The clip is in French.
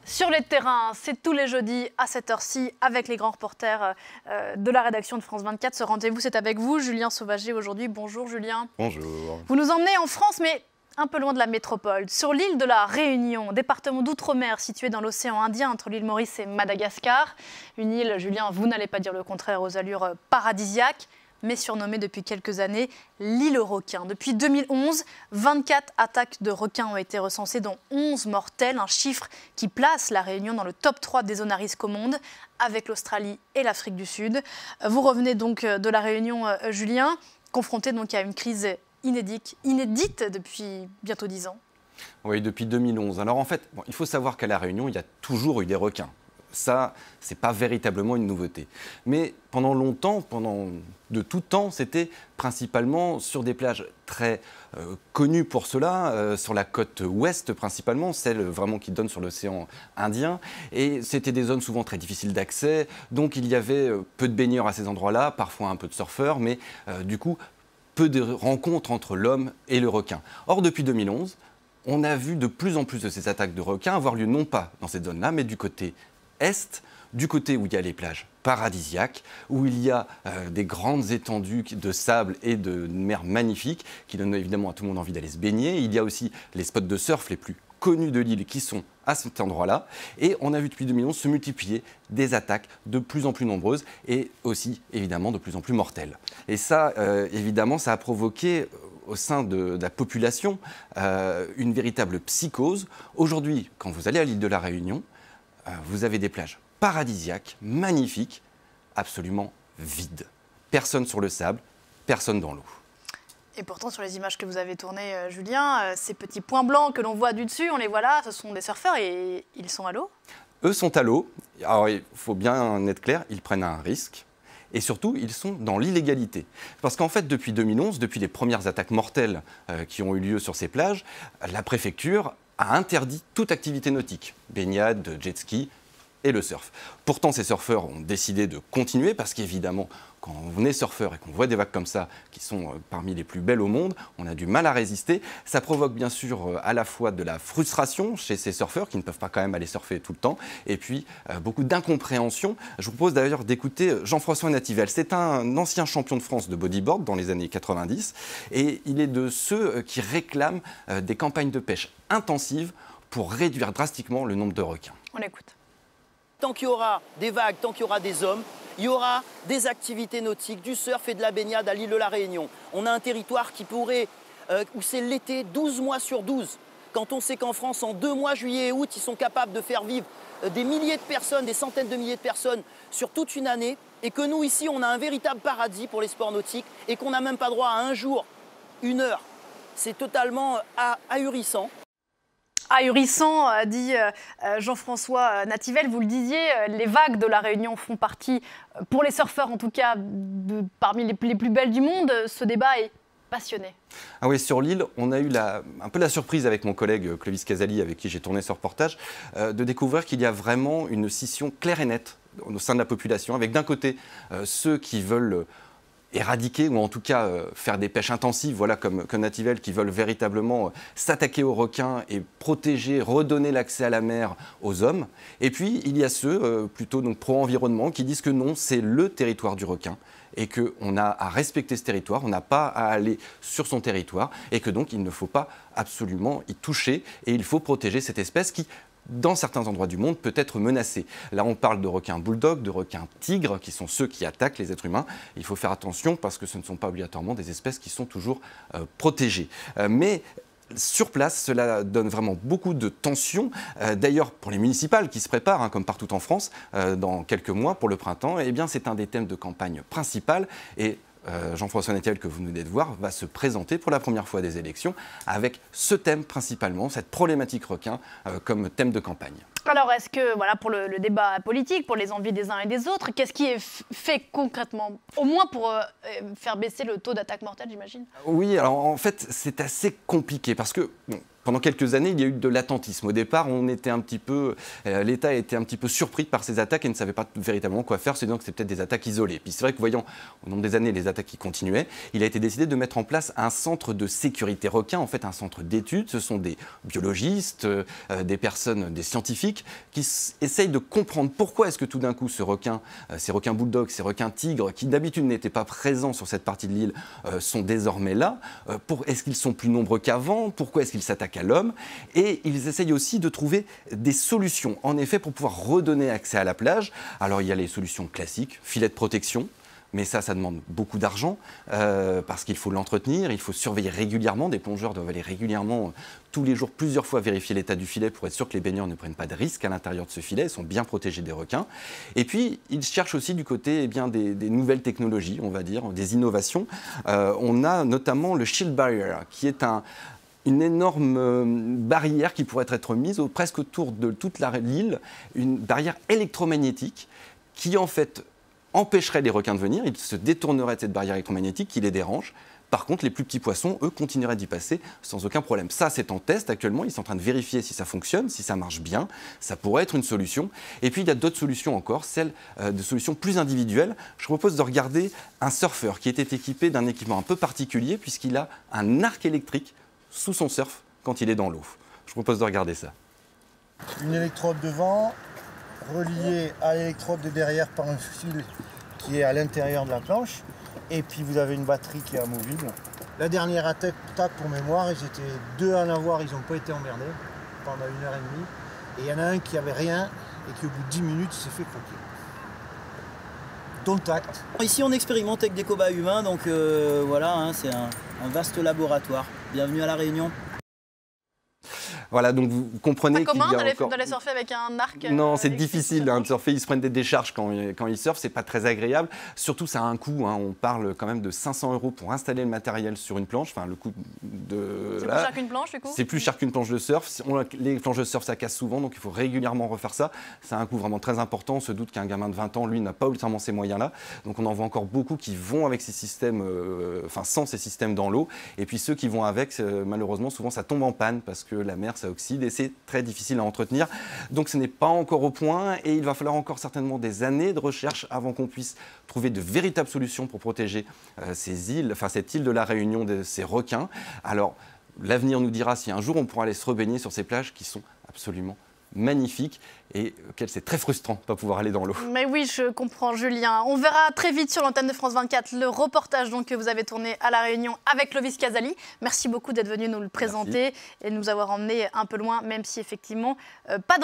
Sur les terrains, c'est tous les jeudis à cette heure-ci avec les grands reporters de la rédaction de France 24. Ce rendez-vous, c'est avec vous, Julien Sauvager, aujourd'hui. Bonjour Julien. Bonjour. Vous nous emmenez en France, mais un peu loin de la métropole, sur l'île de la Réunion, département d'outre-mer situé dans l'océan Indien entre l'île Maurice et Madagascar. Une île, Julien, vous n'allez pas dire le contraire, aux allures paradisiaques, mais surnommée depuis quelques années l'île aux requins. Depuis 2011, 24 attaques de requins ont été recensées, dont 11 mortelles, un chiffre qui place la Réunion dans le top 3 des zones à risque au monde, avec l'Australie et l'Afrique du Sud. Vous revenez donc de la Réunion, Julien, confronté donc à une crise inédite depuis bientôt 10 ans. Oui, depuis 2011. Alors en fait, il faut savoir qu'à La Réunion, il y a toujours eu des requins. Ça, ce n'est pas véritablement une nouveauté. Mais pendant longtemps, de tout temps, c'était principalement sur des plages très connues pour cela, sur la côte ouest principalement, celle vraiment qui donne sur l'océan Indien. Et c'était des zones souvent très difficiles d'accès, donc il y avait peu de baigneurs à ces endroits-là, parfois un peu de surfeurs, mais du coup, peu de rencontres entre l'homme et le requin. Or, depuis 2011, on a vu de plus en plus de ces attaques de requins avoir lieu non pas dans cette zone-là, mais du côté est, du côté où il y a les plages paradisiaques, où il y a des grandes étendues de sable et de mer magnifiques qui donnent évidemment à tout le monde envie d'aller se baigner. Il y a aussi les spots de surf les plus connus de l'île qui sont à cet endroit-là. Et on a vu depuis 2011 se multiplier des attaques de plus en plus nombreuses et aussi évidemment de plus en plus mortelles. Et ça, évidemment, ça a provoqué au sein de la population une véritable psychose. Aujourd'hui, quand vous allez à l'île de la Réunion, vous avez des plages paradisiaques, magnifiques, absolument vides. Personne sur le sable, personne dans l'eau. Et pourtant, sur les images que vous avez tournées, Julien, ces petits points blancs que l'on voit du dessus, on les voit là, ce sont des surfeurs et ils sont à l'eau. Eux sont à l'eau. Alors, il faut bien être clair, ils prennent un risque. Et surtout, ils sont dans l'illégalité. Parce qu'en fait, depuis 2011, depuis les premières attaques mortelles qui ont eu lieu sur ces plages, la préfecture a interdit toute activité nautique, baignade, jet ski et le surf. Pourtant, ces surfeurs ont décidé de continuer parce qu'évidemment, quand on est surfeur et qu'on voit des vagues comme ça, qui sont parmi les plus belles au monde, on a du mal à résister. Ça provoque bien sûr à la fois de la frustration chez ces surfeurs qui ne peuvent pas quand même aller surfer tout le temps, et puis beaucoup d'incompréhension. Je vous propose d'ailleurs d'écouter Jean-François Nativel. C'est un ancien champion de France de bodyboard dans les années 90, et il est de ceux qui réclament des campagnes de pêche intensives pour réduire drastiquement le nombre de requins. On écoute. Tant qu'il y aura des vagues, tant qu'il y aura des hommes, il y aura des activités nautiques, du surf et de la baignade à l'île de la Réunion. On a un territoire qui pourrait, où c'est l'été 12 mois sur 12. Quand on sait qu'en France, en 2 mois, juillet et août, ils sont capables de faire vivre des milliers de personnes, des centaines de milliers de personnes sur toute une année, et que nous, ici, on a un véritable paradis pour les sports nautiques, et qu'on n'a même pas droit à un jour, une heure. C'est totalement ahurissant. Ahurissant, dit Jean-François Nativel. Vous le disiez, les vagues de la Réunion font partie, pour les surfeurs en tout cas, parmi les plus belles du monde. Ce débat est passionné. Ah oui, sur l'île, on a eu un peu la surprise avec mon collègue Clovis Casali, avec qui j'ai tourné ce reportage, de découvrir qu'il y a vraiment une scission claire et nette au sein de la population, avec d'un côté ceux qui veulent éradiquer ou en tout cas faire des pêches intensives, voilà, comme Nativel, qui veulent véritablement s'attaquer aux requins et protéger, redonner l'accès à la mer aux hommes. Et puis il y a ceux plutôt donc pro-environnement qui disent que non, c'est le territoire du requin et qu'on a à respecter ce territoire, on n'a pas à aller sur son territoire et que donc il ne faut pas absolument y toucher et il faut protéger cette espèce qui, dans certains endroits du monde, peut être menacée. Là, on parle de requins bulldog, de requins tigres, qui sont ceux qui attaquent les êtres humains. Il faut faire attention parce que ce ne sont pas obligatoirement des espèces qui sont toujours protégées. Mais sur place, cela donne vraiment beaucoup de tensions. D'ailleurs, pour les municipales qui se préparent, comme partout en France, dans quelques mois pour le printemps, eh bien, c'est un des thèmes de campagne principal. Et Jean-François Nativel, que vous venez de voir, va se présenter pour la première fois des élections avec ce thème principalement, cette problématique requin comme thème de campagne. Alors, est-ce que, voilà, pour le débat politique, pour les envies des uns et des autres, qu'est-ce qui est fait concrètement, au moins pour faire baisser le taux d'attaque mortelle, j'imagine? Oui, alors en fait, c'est assez compliqué parce que, bon, pendant quelques années, il y a eu de l'attentisme. Au départ, l'État était un petit peu surpris par ces attaques et ne savait pas véritablement quoi faire, c'est donc que c'était peut-être des attaques isolées. Puis c'est vrai que voyant au nombre des années les attaques qui continuaient, il a été décidé de mettre en place un centre de sécurité requin, en fait un centre d'études. Ce sont des biologistes, des personnes, des scientifiques qui essayent de comprendre pourquoi est-ce que tout d'un coup ces requins bulldogs, ces requins tigres, qui d'habitude n'étaient pas présents sur cette partie de l'île, sont désormais là. Est-ce qu'ils sont plus nombreux qu'avant? Pourquoi est-ce qu'ils s'attaquent à l'homme? Et ils essayent aussi de trouver des solutions, en effet, pour pouvoir redonner accès à la plage. Alors il y a les solutions classiques, filet de protection, mais ça demande beaucoup d'argent, parce qu'il faut l'entretenir, il faut surveiller régulièrement, des plongeurs doivent aller régulièrement, tous les jours, plusieurs fois vérifier l'état du filet pour être sûr que les baigneurs ne prennent pas de risques à l'intérieur de ce filet, ils sont bien protégés des requins. Et puis, ils cherchent aussi du côté des nouvelles technologies, on va dire, des innovations. On a notamment le Shield Barrier, qui est une énorme barrière qui pourrait être mise presque autour de toute l'île, une barrière électromagnétique qui en fait empêcherait les requins de venir, ils se détourneraient de cette barrière électromagnétique qui les dérange. Par contre, les plus petits poissons, eux, continueraient d'y passer sans aucun problème. Ça, c'est en test actuellement, ils sont en train de vérifier si ça fonctionne, si ça marche bien, ça pourrait être une solution. Et puis, il y a d'autres solutions encore, celles de solutions plus individuelles. Je propose de regarder un surfeur qui était équipé d'un équipement un peu particulier puisqu'il a un arc électrique sous son surf quand il est dans l'eau. Je propose de regarder ça. Une électrode devant, reliée à l'électrode de derrière par un fil qui est à l'intérieur de la planche. Et puis vous avez une batterie qui est amovible. La dernière attaque, pour mémoire, ils étaient 2 à en avoir, ils n'ont pas été emmerdés pendant 1h30. Et il y en a un qui avait rien et qui au bout de 10 minutes s'est fait croquer. Dont le tact. Ici on expérimente avec des cobayes humains, donc voilà, hein, c'est un vaste laboratoire. Bienvenue à La Réunion. Voilà, donc vous comprenez qu'il y a encore... d'aller surfer avec un arc? Non, c'est difficile de surfer. Ils se prennent des décharges quand ils surfent. C'est pas très agréable. Surtout, ça a un coût. On parle quand même de 500 € pour installer le matériel sur une planche. Enfin, le coût de... C'est plus cher qu'une planche, du coup? C'est plus cher qu'une planche de surf. Les planches de surf, ça casse souvent, donc il faut régulièrement refaire ça. Ça a un coût vraiment très important. On se doute qu'un gamin de 20 ans, lui, n'a pas ultimement ces moyens-là. Donc on en voit encore beaucoup qui vont avec ces systèmes, sans ces systèmes dans l'eau. Et puis ceux qui vont avec, malheureusement, souvent ça tombe en panne parce que la mer, ça oxyde et c'est très difficile à entretenir. Donc ce n'est pas encore au point et il va falloir encore certainement des années de recherche avant qu'on puisse trouver de véritables solutions pour protéger cette île de la Réunion de ces requins. Alors l'avenir nous dira si un jour on pourra aller se rebaigner sur ces plages qui sont absolument magnifique et auquel c'est très frustrant de ne pas pouvoir aller dans l'eau. Mais oui, je comprends, Julien. On verra très vite sur l'antenne de France 24 le reportage que vous avez tourné à La Réunion avec Clovis Casali. Merci beaucoup d'être venu nous le présenter et nous avoir emmené un peu loin, même si effectivement pas